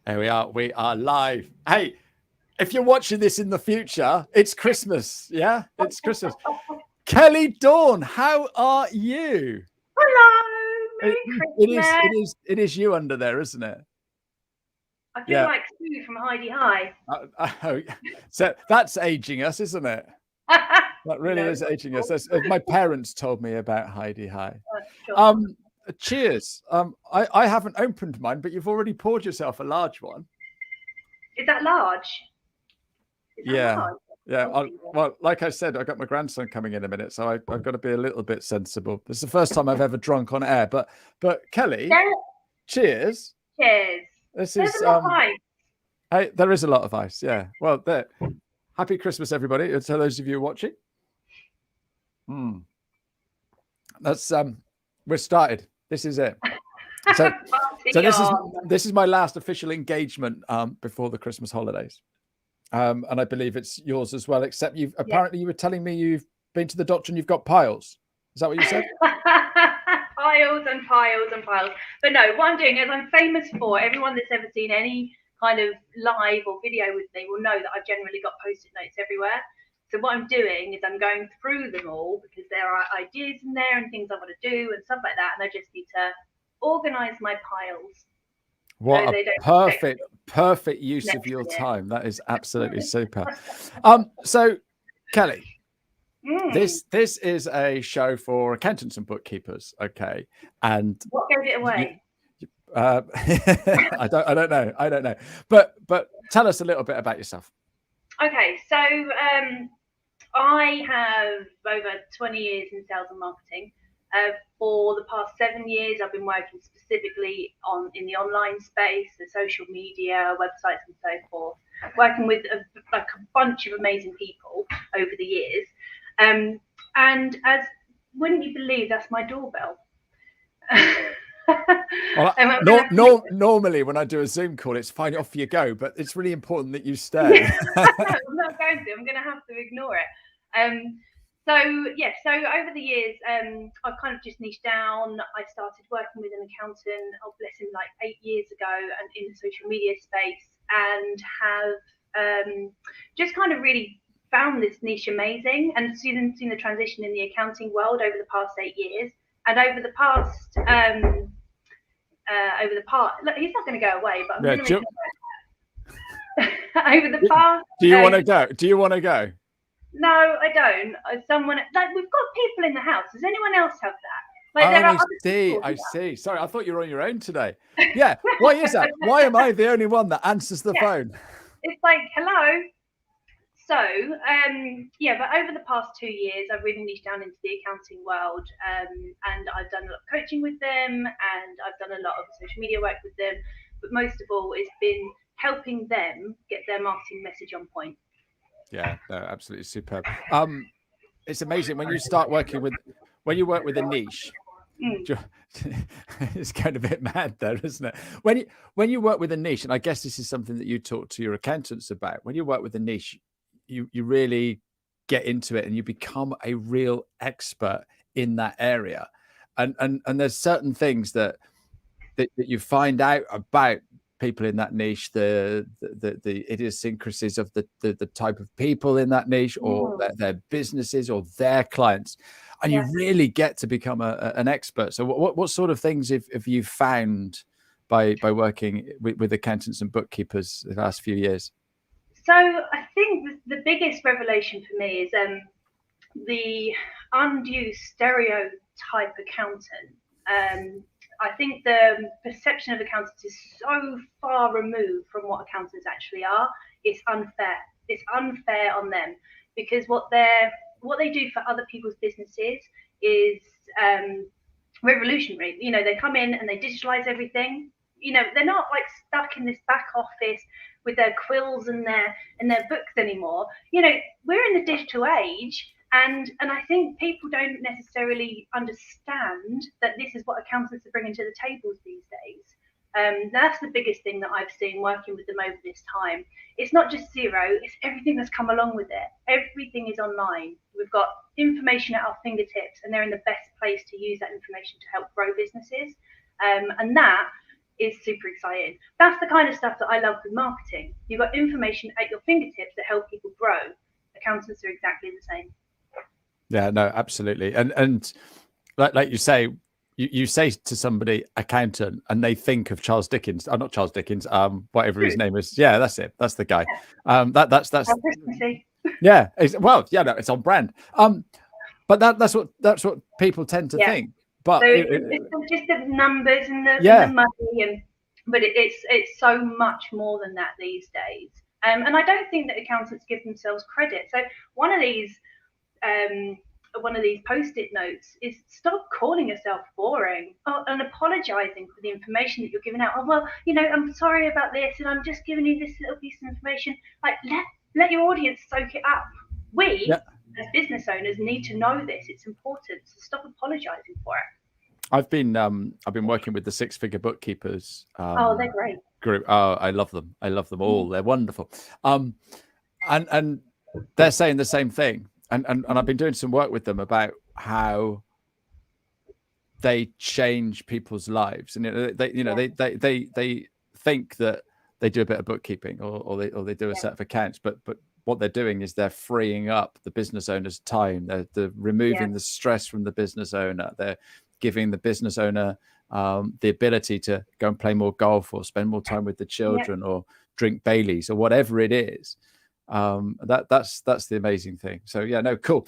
There we are. We are live. Hey, if you're watching this in the future, it's Christmas. Yeah, it's Christmas. Kelli Doorne, how are you? Hello, Merry Christmas. It is you under there, isn't it? I feel like Sue from Heidi High. So that's aging us, isn't it? That really is aging us. My parents told me about Heidi High. Cheers. I haven't opened mine, but you've already poured yourself a large one. Is that large? Yeah. Well, like I said, I got my grandson coming in a minute, so I've got to be a little bit sensible. This is the first time I've ever drunk on air, but Kelli, cheers. Cheers. This There's is a lot of ice. Hey, there is a lot of ice. Yeah. Well, there. Happy Christmas, everybody. To those of you watching. That's we're started. This is it. So this is my last official engagement before the Christmas holidays. And I believe it's yours as well, except apparently you were telling me you've been to the doctor and you've got piles. Is that what you said? Piles and piles and piles. But no, what I'm doing is I'm famous for, everyone that's ever seen any kind of live or video with me will know that I've generally got post-it notes everywhere. So what I'm doing is I'm going through them all because there are ideas in there and things I want to do and stuff like that. And I just need to organize my piles. What a perfect use of your time. That is absolutely super. So Kelli, this is a show for accountants and bookkeepers, okay? And what gave it away? I don't know. But tell us a little bit about yourself. Okay, so I have over 20 years in sales and marketing. For the past 7 years, I've been working specifically in the online space, the social media, websites, and so forth. Working with a bunch of amazing people over the years, and as wouldn't you believe, that's my doorbell. Well, normally when I do a Zoom call, it's fine, off you go, but it's really important that you stay. I'm not going to. I'm going to have to ignore it. So over the years, I've kind of just niched down. I started working with an accountant, bless him, like 8 years ago, and in the social media space, and have just kind of really found this niche amazing, and seen the transition in the accounting world over the past 8 years, and over the past he's not going to go away, but I'm going to over the past. Do you want to go? Do you want to go? No, I don't. Someone we've got people in the house. Does anyone else have that? I see. Sorry, I thought you were on your own today. Yeah. Why is that? Why am I the only one that answers the phone? It's like, hello. So, but over the past 2 years, I've really niched down into the accounting world, and I've done a lot of coaching with them, and I've done a lot of social media work with them. But most of all, it's been helping them get their marketing message on point. Yeah, no, absolutely superb. It's amazing when you start working with, when you work with a niche. It's kind of a bit mad there, isn't it? When you work with a niche, and I guess this is something that you talk to your accountants about. When you work with a niche, you really get into it and you become a real expert in that area. And there's certain things that you find out about people in that niche, the idiosyncrasies of the type of people in that niche, or their businesses or their clients, and you really get to become an expert. So what sort of things have you found by working with accountants and bookkeepers the last few years? So I think the biggest revelation for me is the undue stereotype accountant. I think the perception of accountants is so far removed from what accountants actually are. It's unfair. It's unfair on them, because what they do for other people's businesses is revolutionary. You know, they come in and they digitalize everything. You know, they're not like stuck in this back office with their quills and their books anymore. You know, we're in the digital age. And I think people don't necessarily understand that this is what accountants are bringing to the tables these days. That's the biggest thing that I've seen working with them over this time. It's not just Xero, it's everything that's come along with it. Everything is online. We've got information at our fingertips, and they're in the best place to use that information to help grow businesses. And that is super exciting. That's the kind of stuff that I love with marketing. You've got information at your fingertips that help people grow. Accountants are exactly the same. Yeah, no, absolutely. And like you say, you say to somebody accountant and they think of Charles Dickens. Not Charles Dickens, whatever his name is. Yeah, that's it. That's the guy. That's yeah. Well, yeah, no, it's on brand. But that's what people tend to think. But so it's just the numbers and the money, but it's so much more than that these days. And I don't think that accountants give themselves credit. So one of these post-it notes is stop calling yourself boring and apologizing for the information that you're giving out. Oh, well, I'm sorry about this, and I'm just giving you this little piece of information. Like, let your audience soak it up. We, as business owners, need to know this. It's important. So stop apologizing for it. I've been working with the Six Figure Bookkeepers. They're great. Group. Oh, I love them. I love them all. They're wonderful. And they're saying the same thing. And I've been doing some work with them about how they change people's lives. And they think that they do a bit of bookkeeping or they do a set of accounts, but what they're doing is they're freeing up the business owner's time. They're removing the stress from the business owner. They're giving the business owner the ability to go and play more golf or spend more time with the children or drink Baileys or whatever it is. That's the amazing thing. So yeah, no, cool.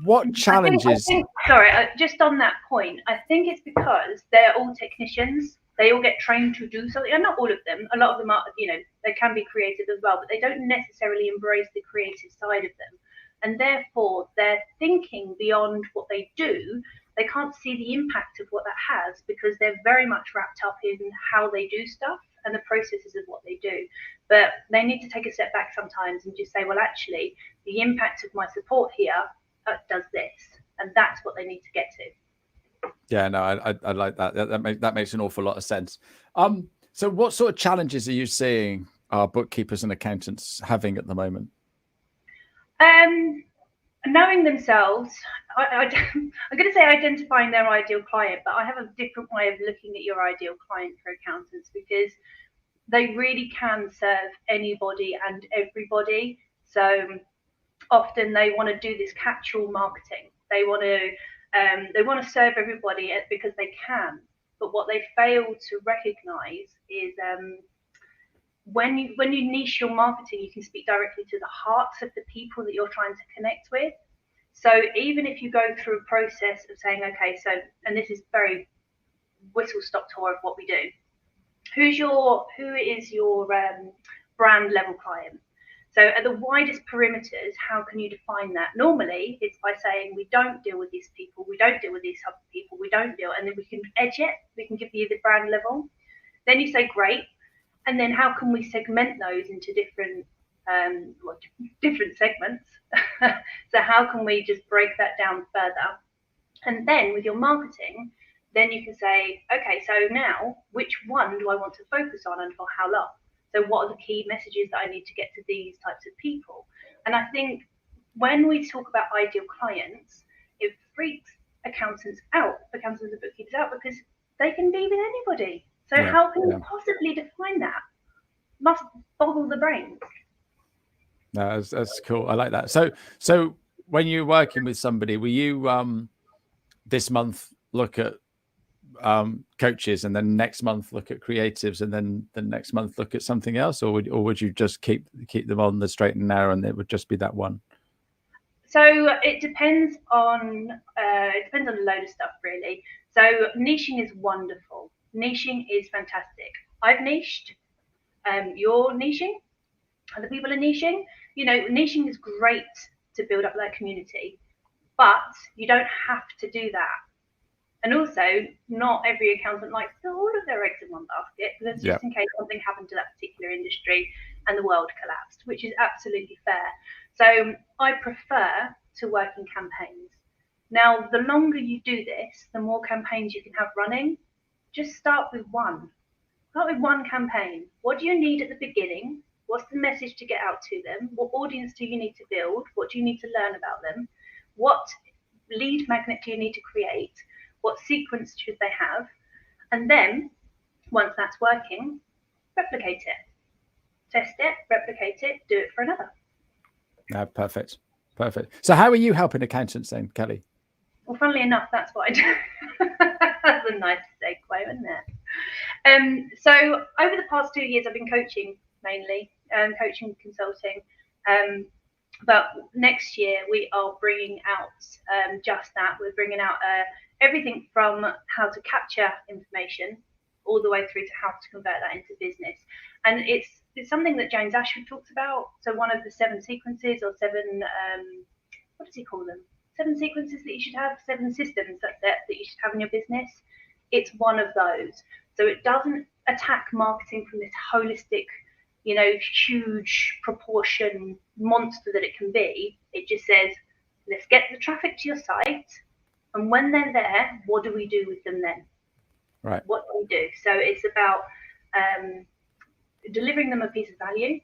What challenges? Sorry, just on that point, I think it's because they're all technicians. They all get trained to do something, and not all of them. A lot of them are, they can be creative as well, but they don't necessarily embrace the creative side of them. And therefore, they're thinking beyond what they do. They can't see the impact of what that has because they're very much wrapped up in how they do stuff and the processes of what they do. But they need to take a step back sometimes and just say, well, actually, the impact of my support here does this. And that's what they need to get to. Yeah, no, I like that. That makes an awful lot of sense. So what sort of challenges are you seeing our bookkeepers and accountants having at the moment? Knowing themselves, I'm going to say identifying their ideal client, but I have a different way of looking at your ideal client for accountants because they really can serve anybody and everybody. So often they want to do this catch-all marketing. They want to serve everybody because they can. But what they fail to recognize is when you niche your marketing, you can speak directly to the hearts of the people that you're trying to connect with. So even if you go through a process of saying, okay, so, and this is very whistle-stop tour of what we do. Who is your brand level client? So at the widest perimeters, how can you define that? Normally, it's by saying we don't deal with these people, we don't deal with these type of people, we don't deal, and then we can edge it. We can give you the brand level. Then you say, great. And then how can we segment those into different segments? So how can we just break that down further? And then with your marketing, then you can say, okay, so now which one do I want to focus on and for how long? So what are the key messages that I need to get to these types of people? And I think when we talk about ideal clients, it freaks accountants and bookkeepers out because they can be with anybody. So how can you possibly define that? Must boggle the brains. No, that's cool. I like that. So when you're working with somebody, will you this month look at coaches and then next month look at creatives and then the next month look at something else, or would you just keep them on the straight and narrow and it would just be that one? So it depends on a load of stuff really. So niching is wonderful. Niching is fantastic. I've niched. You're niching. Other people are niching. Niching is great to build up that community, but you don't have to do that. And also, not every accountant likes to put all of their eggs in one basket because just in case something happened to that particular industry and the world collapsed, which is absolutely fair. So I prefer to work in campaigns. Now, the longer you do this, the more campaigns you can have running. Just start with one. Start with one campaign. What do you need at the beginning? What's the message to get out to them? What audience do you need to build? What do you need to learn about them? What lead magnet do you need to create? What sequence should they have? And then once that's working, replicate it. Test it, replicate it, do it for another. Perfect. So how are you helping accountants then, Kelli? Well, funnily enough, that's what I do. That's a nice segue, isn't it? So over the past 2 years, I've been coaching mainly, coaching and consulting. But next year we are bringing out just that. We're bringing out everything from how to capture information all the way through to how to convert that into business. And it's something that James Ashford talks about. So one of the 7 sequences or 7, what does he call them? 7 sequences that you should have, 7 systems that you should have in your business. It's one of those. So it doesn't attack marketing from this holistic, huge proportion monster that it can be. It just says, let's get the traffic to your site, and when they're there, what do we do with them then? Right. What do we do? So it's about delivering them a piece of value,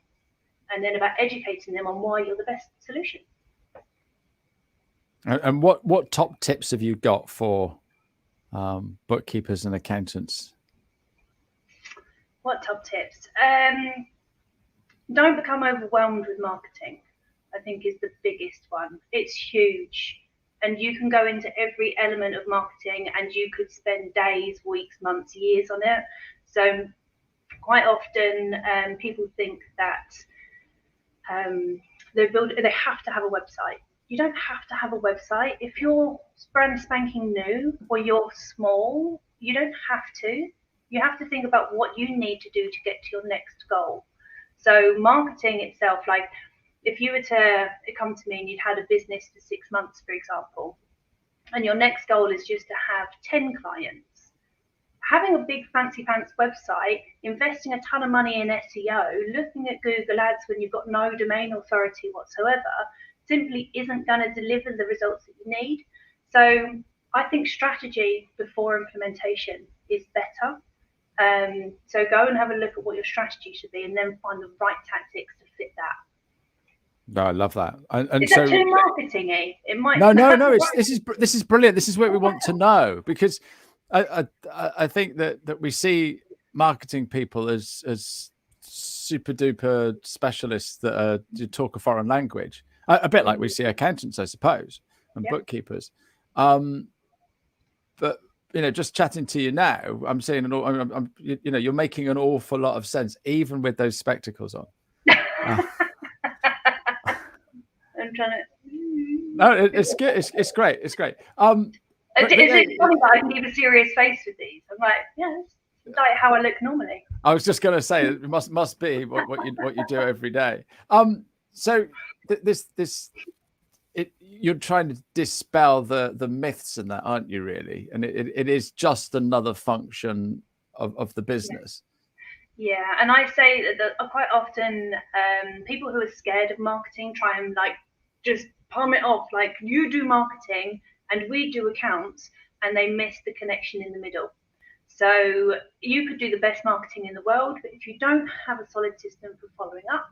and then about educating them on why you're the best solution. And what top tips have you got for bookkeepers and accountants? What top tips? Don't become overwhelmed with marketing, I think, is the biggest one. It's huge. And you can go into every element of marketing and you could spend days, weeks, months, years on it. So quite often people think that they have to have a website. You don't have to have a website. If you're brand spanking new or you're small, you don't have to. You have to think about what you need to do to get to your next goal. So marketing itself, like if you were to come to me and you'd had a business for 6 months, for example, and your next goal is just to have 10 clients, having a big fancy pants website, investing a ton of money in SEO, looking at Google ads when you've got no domain authority whatsoever, simply isn't going to deliver the results that you need. So I think strategy before implementation is better. So go and have a look at what your strategy should be and then find the right tactics to fit that. No, I love that. And is that too marketing-y? It might. No. This is brilliant. This is what we want to know, because I think that we see marketing people as super duper specialists that talk a foreign language, a bit like we see accountants, I suppose, and bookkeepers. But just chatting to you now, I'm seeing you're making an awful lot of sense, even with those spectacles on. I'm trying to. No, it's good. It's great. It's great. It's funny that I can keep a serious face with these. I'm like, it's like how I look normally. I was just going to say it must be what you do every day. So you're trying to dispel the myths in that, aren't you? Really, and it is just another function of the business. Yeah, and I say that quite often people who are scared of marketing try and just palm it off, like you do marketing and we do accounts, and they miss the connection in the middle. So you could do the best marketing in the world, but if you don't have a solid system for following up,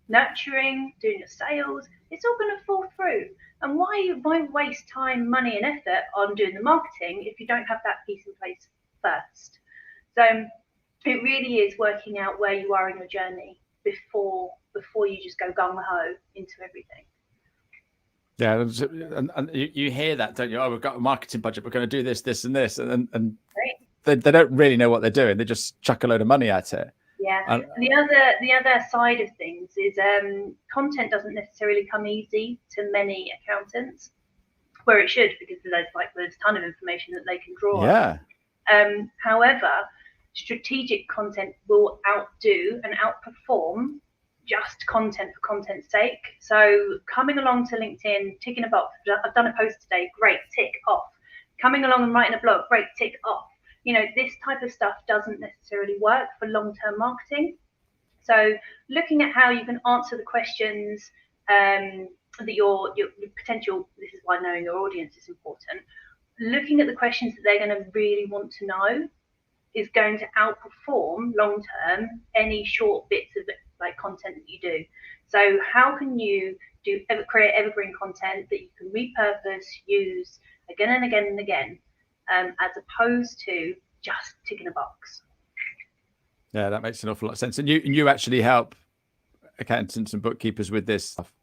nurturing, doing your sales, it's all going to fall through. And why waste time, money, and effort on doing the marketing if you don't have that piece in place first? So it really is working out where you are in your journey before you just go gung-ho into everything. Yeah, and you hear that, don't you? Oh, we've got a marketing budget. We're going to do this, this, and this, and they don't really know what they're doing. They just chuck a load of money at it. Yeah. And the other side of things is content doesn't necessarily come easy to many accountants, where it should, because there's a ton of information that they can draw on. However, strategic content will outdo and outperform just content for content's sake. So coming along to LinkedIn, ticking a box, I've done a post today, great, tick off. Coming along and writing a blog, great, tick off. This type of stuff doesn't necessarily work for long-term marketing. So looking at how you can answer the questions that your potential, this is why knowing your audience is important, looking at the questions that they're going to really want to know is going to outperform long-term any short bits of content that you do. So how can you create evergreen content that you can repurpose, use again and again and again, as opposed to just ticking a box. Yeah, that makes an awful lot of sense. And you actually help accountants and bookkeepers with this stuff.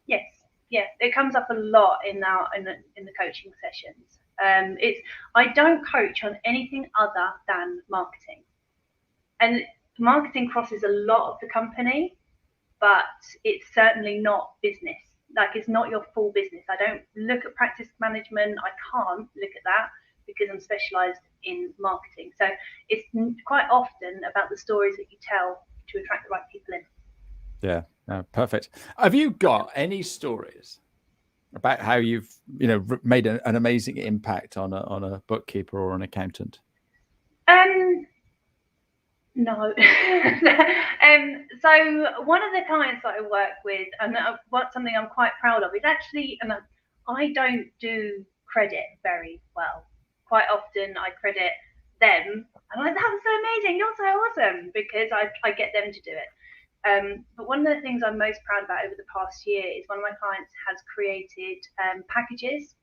Yes, yeah, it comes up a lot in the coaching sessions. I don't coach on anything other than marketing, and marketing crosses a lot of the company, but it's certainly not business. Like, it's not your full business. I don't look at practice management. I can't look at that because I'm specialised in marketing. So it's quite often about the stories that you tell to attract the right people in. Yeah, perfect. Have you got any stories about how you've made an amazing impact on a bookkeeper or an accountant? No. So one of the clients that I work with, and what's something I'm quite proud of, is actually, and I don't do credit very well. Quite often I credit them. I'm like, that was so amazing, you're so awesome, because I get them to do it. But one of the things I'm most proud about over the past year is one of my clients has created packages,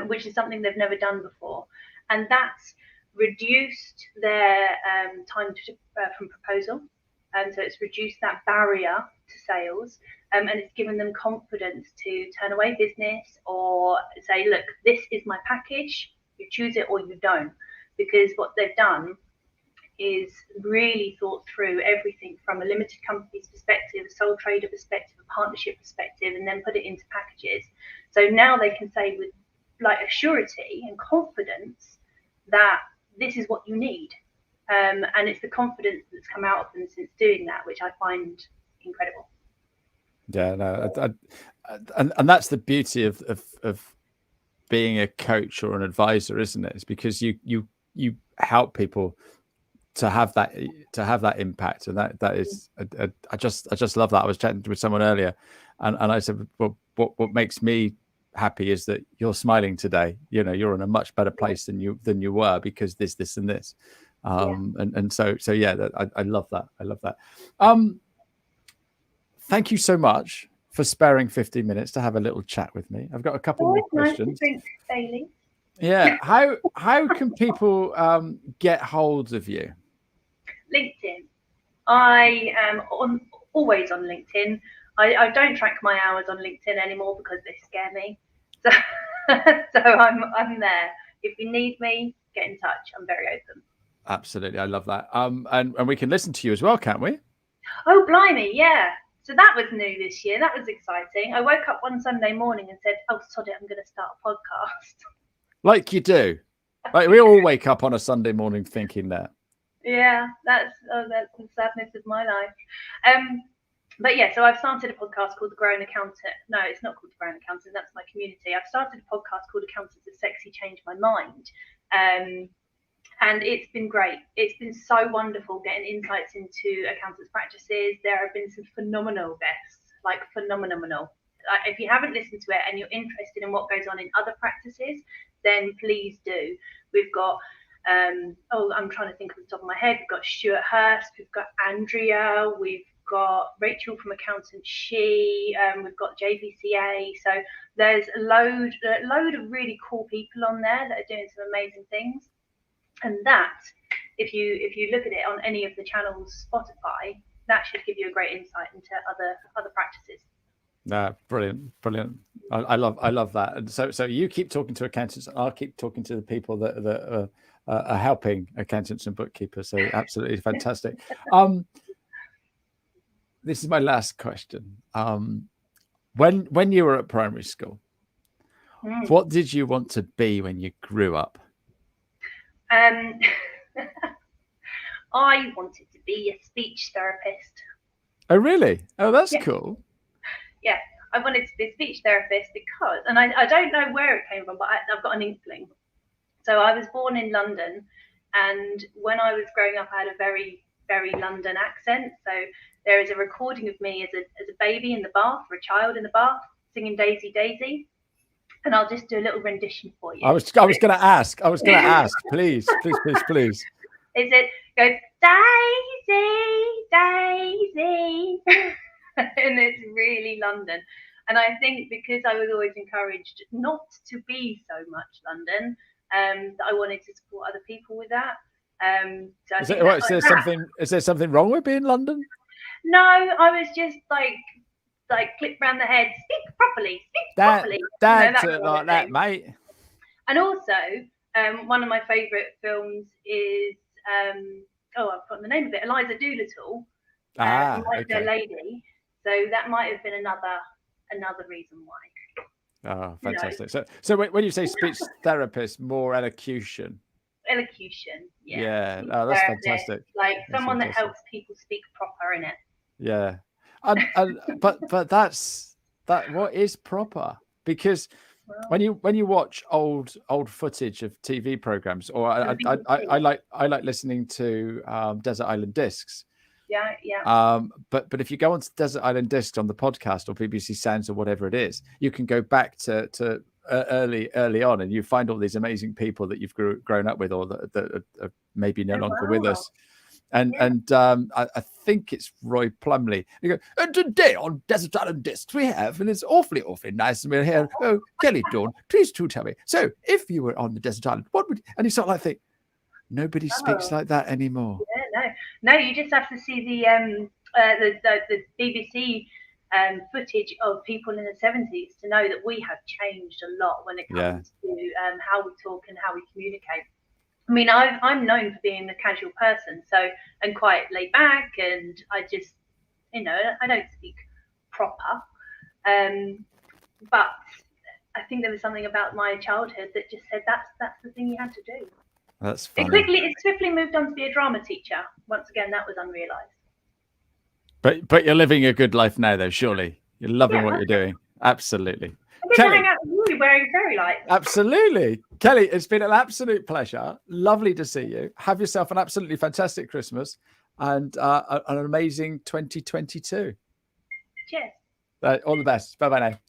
which is something they've never done before. And that's reduced their time from proposal. So it's reduced that barrier to sales, and it's given them confidence to turn away business or say, look, this is my package, you choose it or you don't. Because what they've done is really thought through everything from a limited company's perspective, a sole trader perspective, a partnership perspective, and then put it into packages. So now they can say with like a surety and confidence that this is what you need. And it's the confidence that's come out of them since doing that, which I find incredible. Yeah, no, and that's the beauty of being a coach or an advisor, isn't it? It's because you help people to have that impact, and that is I just love that. I was chatting with someone earlier, and I said, well, what makes me happy is that you're smiling today. You're in a much better place than you were because this and this. And so yeah, I love that. I love that. Thank you so much for sparing 15 minutes to have a little chat with me. I've got a couple more questions. Nice to drink, Bailey. Yeah. How can people get hold of you? LinkedIn. I am always on LinkedIn. I don't track my hours on LinkedIn anymore because they scare me. So, so I'm there. If you need me, get in touch. I'm very open. Absolutely, I love that. And we can listen to you as well, can't we? Oh, blimey, yeah. So that was new this year. That was exciting. I woke up one Sunday morning and said, "Oh, sod it, I'm going to start a podcast." Like you do. Like we all wake up on a Sunday morning thinking that. Yeah, that's the sadness of my life. But yeah, so I've started a podcast called The Growing Accountant. No, it's not called The Growing Accountant. That's my community. I've started a podcast called Accountants Have Sexy Changed My Mind. And it's been great. It's been so wonderful getting insights into accountants' practices. There have been some phenomenal guests, like phenomenal. If you haven't listened to it and you're interested in what goes on in other practices, then please do. We've got I'm trying to think off the top of my head. We've got Stuart Hurst, we've got Andrea, we've got Rachel from Accountant She, we've got JVCA. So there's a load of really cool people on there that are doing some amazing things. And that, if you look at it on any of the channels, Spotify, that should give you a great insight into other practices. Brilliant. I love that. And so you keep talking to accountants, and I'll keep talking to the people that are helping accountants and bookkeepers. So absolutely fantastic. This is my last question. When you were at primary school, what did you want to be when you grew up? I wanted to be a speech therapist. Oh, really? Oh, that's cool. Yeah, I wanted to be a speech therapist because, and I don't know where it came from, but I've got an inkling. So I was born in London, and when I was growing up, I had a very, very London accent. So there is a recording of me as a baby in the bath, or a child in the bath, singing Daisy Daisy. And I'll just do a little rendition for you. I was going to ask. Please. Is it goes Daisy, Daisy, and it's really London. And I think because I was always encouraged not to be so much London, that I wanted to support other people with that. So I Is think is there something wrong with being London? No, I was just like clipped round the head. Speak properly. Speak properly. That's like that, mate. And also, one of my favourite films is I've forgotten the name of it. Eliza Doolittle. Okay. Lady. So that might have been another reason why. Oh, fantastic. So when you say speech therapist, more elocution. Elocution, yeah. Yeah. Oh, that's fantastic. Like someone that helps people speak proper in it. Yeah. But that's what is proper, because when you watch old footage of TV programs, or I like listening to Desert Island Discs. Yeah. But if you go onto Desert Island Discs on the podcast or BBC Sounds or whatever it is, you can go back to early on, and you find all these amazing people that you've grown up with, or that are maybe no longer with us. And I think it's Roy Plumley. You go, and today on Desert Island Discs we have, and it's awfully nice, and we're here. Oh, Kelli Doorne, please do tell me. So if you were on the desert island, what would? And you sort of like think, nobody speaks like that anymore. Yeah, no, you just have to see the BBC footage of people in the 70s to know that we have changed a lot when it comes to how we talk and how we communicate. I mean, I'm known for being a casual person, and quite laid back, and I just, I don't speak proper. But I think there was something about my childhood that just said that's the thing you had to do. That's funny. It swiftly moved on to be a drama teacher. Once again, that was unrealised. But you're living a good life now, though. Surely you're loving what you're doing. Absolutely. I'm going to hang out with you wearing fairy lights. Absolutely, Kelli. It's been an absolute pleasure. Lovely to see you. Have yourself an absolutely fantastic Christmas and an amazing 2022. Cheers. All the best. Bye bye now.